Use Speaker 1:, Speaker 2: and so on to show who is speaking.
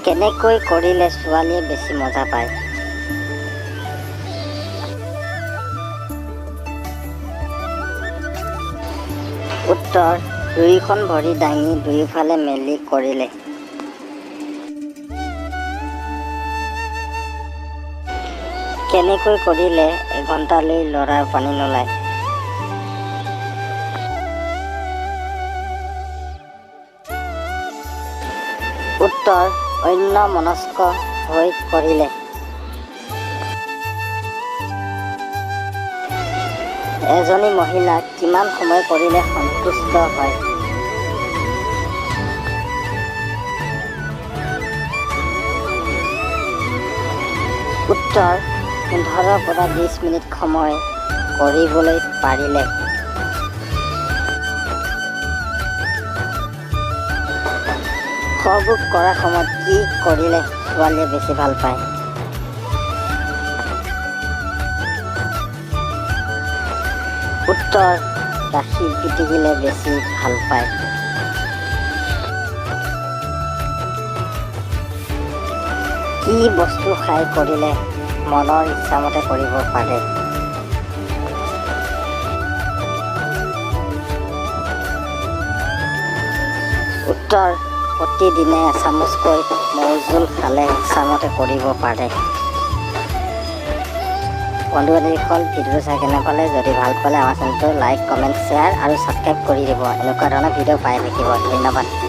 Speaker 1: কেনেকৈ কৰিলে ছোৱালীয়ে বেছি মজা পায়? উত্তৰ, দুয়োখন ভৰি দাঙি দুয়োফালে মেলি কৰিলে। কেনেকৈ কৰিলে এঘণ্টালৈ ল'ৰাৰ পানী নোলায়? উত্তৰ, অন্যমনস্ক হৈ কৰিলে। এজনী মহিলা কিমান সময় কৰিলে সন্তুষ্ট হয়? উত্তৰ, 15 পৰা 20 মিনিট সময় কৰিবলৈ পাৰিলে। খবোৰ কৰাৰ সময়ত কি কৰিলে ছোৱালীয়ে বেছি ভাল পায়? উত্তৰ, গাখীৰ পিটিকিলে বেছি ভাল পায়। কি বস্তু খাই কৰিলে মনৰ ইচ্ছামতে কৰিব পাৰে? উত্তৰ, প্ৰতিদিনে এচামুচকৈ মৌৰ জোল খালে ইচ্ছামতে কৰিব পাৰে। বন্ধু-বান্ধৱীসকল, ভিডিঅ'টো চাই কেনে পালে? যদি ভাল পালে আমাৰ চেনেলটো লাইক, কমেণ্ট, শ্বেয়াৰ আৰু ছাবস্ক্ৰাইব কৰি দিব। এনেকুৱা ধৰণৰ ভিডিঅ' পাই থাকিব। ধন্যবাদ।